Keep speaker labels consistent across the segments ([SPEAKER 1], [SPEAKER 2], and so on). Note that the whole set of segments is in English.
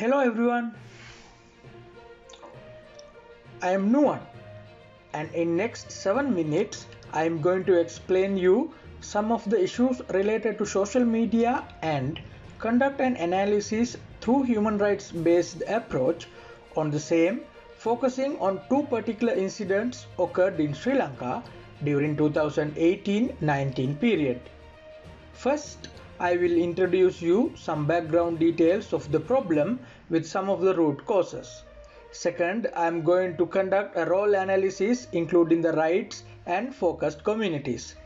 [SPEAKER 1] Hello everyone, I am Nuan and in next 7 minutes I am going to explain you some of the issues related to social media and conduct an analysis through human rights based approach on the same, focusing on two particular incidents occurred in Sri Lanka during 2018-19 period. First, I will introduce you some background details of the problem with some of the root causes. Second, I am going to conduct a role analysis including the rights and focused communities.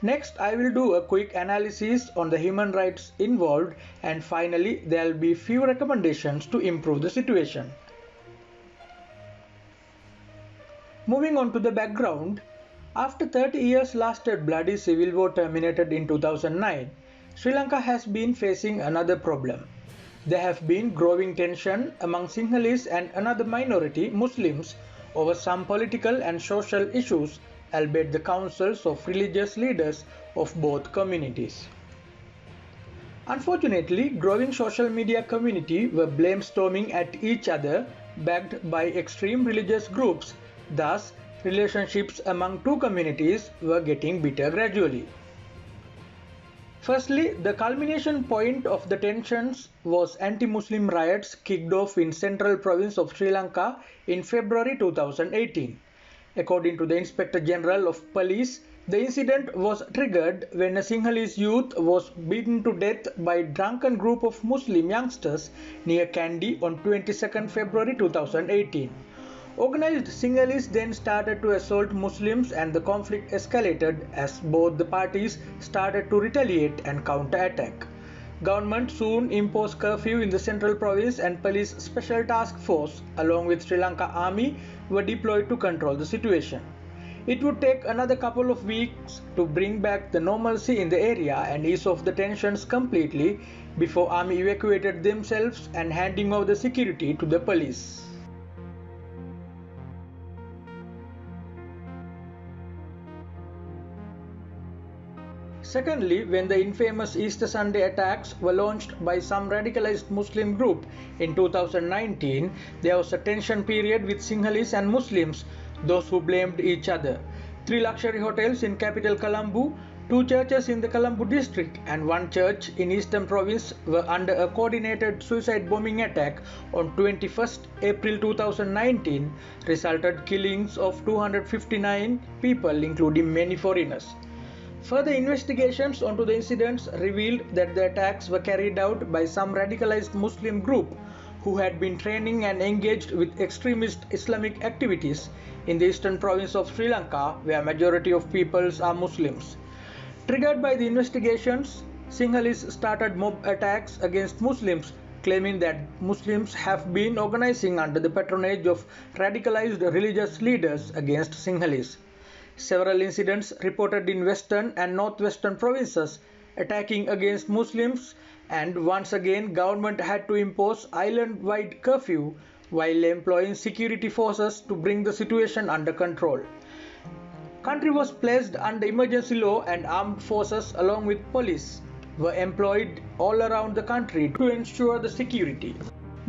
[SPEAKER 1] Next, I will do a quick analysis on the human rights involved, and finally there will be few recommendations to improve the situation. Moving on to the background, after 30 years lasted bloody civil war terminated in 2009, Sri Lanka has been facing another problem. There have been growing tension among Sinhalese and another minority, Muslims, over some political and social issues, albeit the councils of religious leaders of both communities. Unfortunately, growing social media community were blamestorming at each other, backed by extreme religious groups. Thus, relationships among two communities were getting bitter gradually. Firstly, the culmination point of the tensions was anti-Muslim riots kicked off in central province of Sri Lanka in February 2018. According to the Inspector General of Police, the incident was triggered when a Sinhalese youth was beaten to death by a drunken group of Muslim youngsters near Kandy on 22nd February 2018. Organized Sinhalese then started to assault Muslims and the conflict escalated as both the parties started to retaliate and counter-attack. Government soon imposed curfew in the central province and police special task force along with Sri Lanka army were deployed to control the situation. It would take another couple of weeks to bring back the normalcy in the area and ease off the tensions completely before army evacuated themselves and handing over the security to the police. Secondly, when the infamous Easter Sunday attacks were launched by some radicalized Muslim group in 2019, there was a tension period with Sinhalese and Muslims, those who blamed each other. 3 luxury hotels in capital Colombo, 2 churches in the Colombo district and 1 church in Eastern Province were under a coordinated suicide bombing attack on 21st April 2019, resulted killings of 259 people including many foreigners. Further investigations onto the incidents revealed that the attacks were carried out by some radicalized Muslim group who had been training and engaged with extremist Islamic activities in the eastern province of Sri Lanka, where majority of peoples are Muslims. Triggered by the investigations, Sinhalese started mob attacks against Muslims, claiming that Muslims have been organizing under the patronage of radicalized religious leaders against Sinhalese. Several incidents reported in western and northwestern provinces attacking against Muslims, and once again government had to impose island-wide curfew while employing security forces to bring the situation under control. Country was placed under emergency law and armed forces along with police were employed all around the country to ensure the security.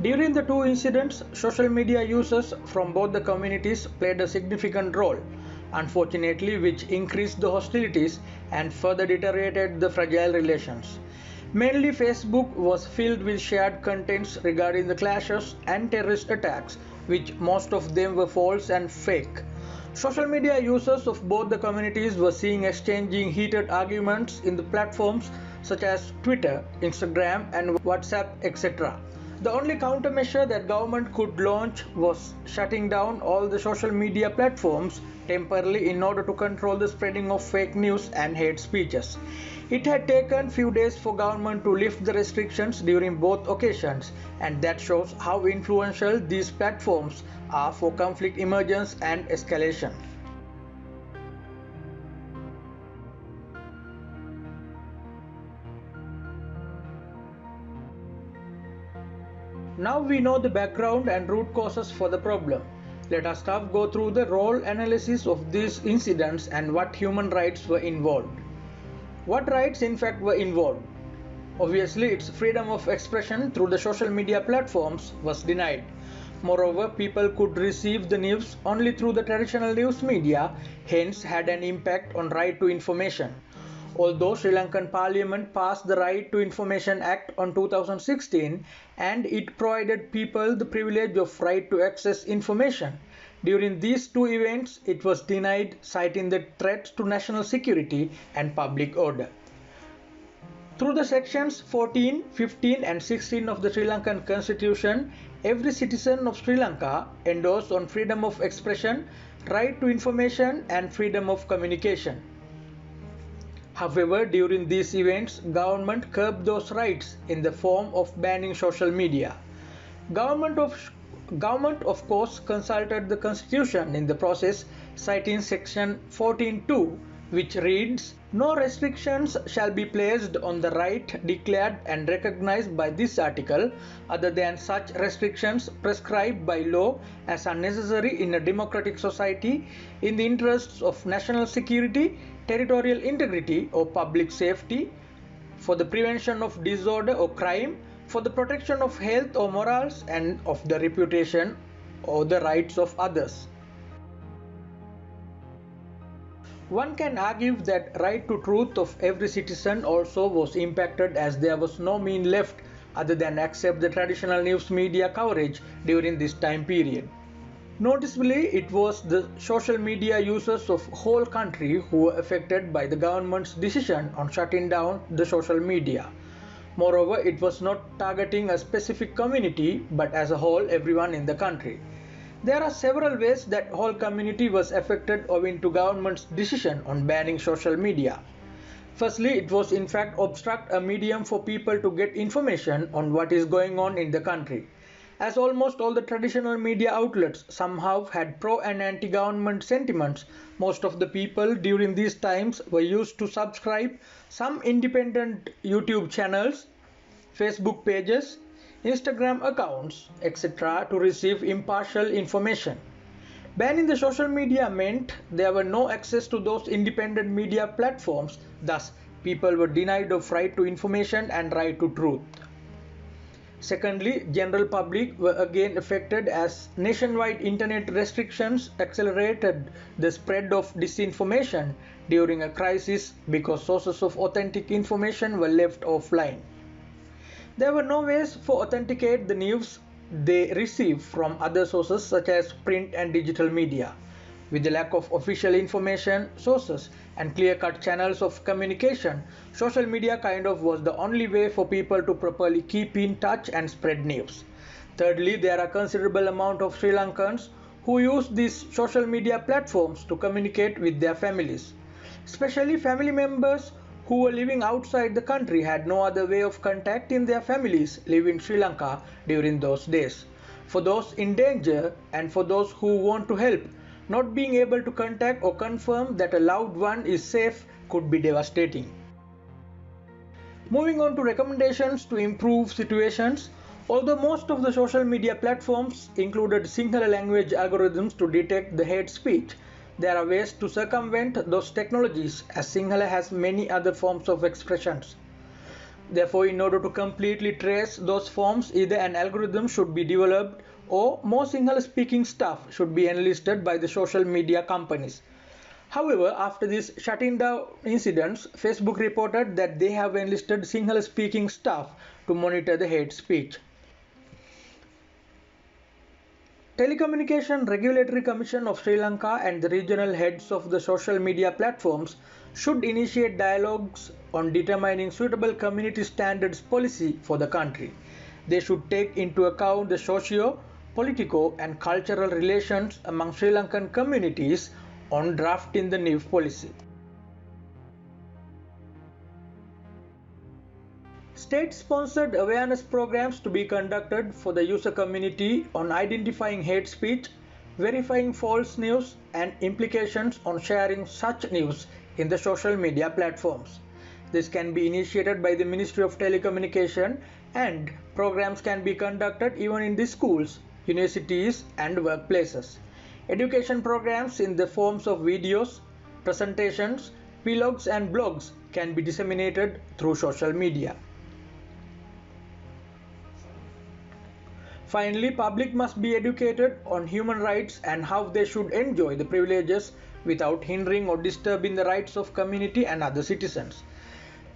[SPEAKER 1] During the two incidents, social media users from both the communities played a significant role, unfortunately, which increased the hostilities and further deteriorated the fragile relations. Mainly Facebook was filled with shared contents regarding the clashes and terrorist attacks, which most of them were false and fake. Social media users of both the communities were seen exchanging heated arguments in the platforms such as Twitter, Instagram and WhatsApp, etc. The only countermeasure that government could launch was shutting down all the social media platforms temporarily in order to control the spreading of fake news and hate speeches. It had taken few days for government to lift the restrictions during both occasions, and that shows how influential these platforms are for conflict emergence and escalation. Now we know the background and root causes for the problem. Let us now go through the role analysis of these incidents and what human rights were involved. What rights in fact were involved? Obviously, its freedom of expression through the social media platforms was denied. Moreover, people could receive the news only through the traditional news media, hence had an impact on right to information. Although Sri Lankan Parliament passed the Right to Information Act on 2016 and it provided people the privilege of right to access information, during these two events it was denied, citing the threats to national security and public order. Through the sections 14, 15 and 16 of the Sri Lankan Constitution, every citizen of Sri Lanka endorsed on freedom of expression, right to information and freedom of communication. However, during these events, government curbed those rights in the form of banning social media. Government of Government of course consulted the constitution in the process, citing section 14.2 which reads, no restrictions shall be placed on the right declared and recognized by this article other than such restrictions prescribed by law as are necessary in a democratic society in the interests of national security, territorial integrity or public safety, for the prevention of disorder or crime, for the protection of health or morals and of the reputation or the rights of others. One can argue that right to truth of every citizen also was impacted as there was no mean left other than accept the traditional news media coverage during this time period. Noticeably, it was the social media users of whole country who were affected by the government's decision on shutting down the social media. Moreover, it was not targeting a specific community but as a whole everyone in the country. There are several ways that whole community was affected owing to government's decision on banning social media. Firstly, it was in fact obstruct a medium for people to get information on what is going on in the country. As almost all the traditional media outlets somehow had pro and anti-government sentiments, most of the people during these times were used to subscribe some independent YouTube channels, Facebook pages, Instagram accounts, etc. to receive impartial information. Banning the social media meant there were no access to those independent media platforms, thus people were denied of right to information and right to truth. Secondly, general public were again affected as nationwide internet restrictions accelerated the spread of disinformation during a crisis because sources of authentic information were left offline. There were no ways for authenticate the news they received from other sources such as print and digital media. With the lack of official information sources and clear-cut channels of communication, social media kind of was the only way for people to properly keep in touch and spread news. Thirdly, there are considerable amount of Sri Lankans who use these social media platforms to communicate with their families. Especially family members who were living outside the country had no other way of contacting their families living in Sri Lanka during those days. For those in danger and for those who want to help, not being able to contact or confirm that a loved one is safe could be devastating. Moving on to recommendations to improve situations, although most of the social media platforms included Sinhala language algorithms to detect the hate speech, there are ways to circumvent those technologies as Sinhala has many other forms of expressions. Therefore, in order to completely trace those forms, either an algorithm should be developed or more Sinhala speaking staff should be enlisted by the social media companies. However, after these shutting down incidents, Facebook reported that they have enlisted Sinhala speaking staff to monitor the hate speech. Telecommunication Regulatory Commission of Sri Lanka and the regional heads of the social media platforms should initiate dialogues on determining suitable community standards policy for the country. They should take into account the socio, political and cultural relations among Sri Lankan communities on drafting the new policy. State-sponsored awareness programs to be conducted for the user community on identifying hate speech, verifying false news and implications on sharing such news in the social media platforms. This can be initiated by the Ministry of Telecommunication and programs can be conducted even in the schools, universities and workplaces. Education programs in the forms of videos, presentations, vlogs and blogs can be disseminated through social media. Finally, public must be educated on human rights and how they should enjoy the privileges without hindering or disturbing the rights of community and other citizens.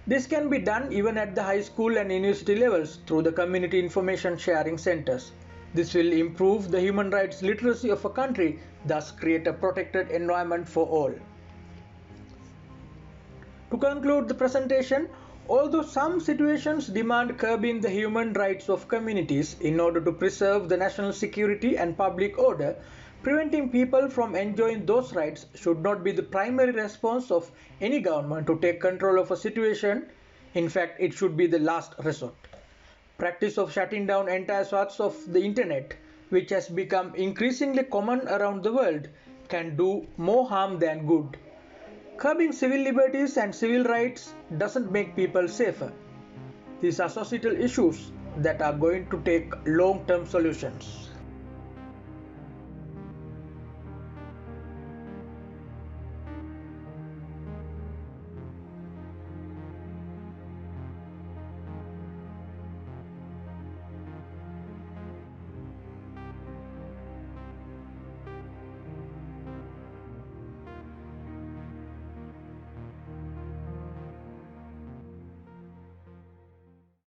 [SPEAKER 1] This can be done even at the high school and university levels through the community information sharing centers. This will improve the human rights literacy of a country, thus create a protected environment for all. To conclude the presentation, although some situations demand curbing the human rights of communities in order to preserve the national security and public order, preventing people from enjoying those rights should not be the primary response of any government to take control of a situation. In fact, it should be the last resort. Practice of shutting down entire swaths of the internet, which has become increasingly common around the world, can do more harm than good. Curbing civil liberties and civil rights doesn't make people safer. These are societal issues that are going to take long-term solutions.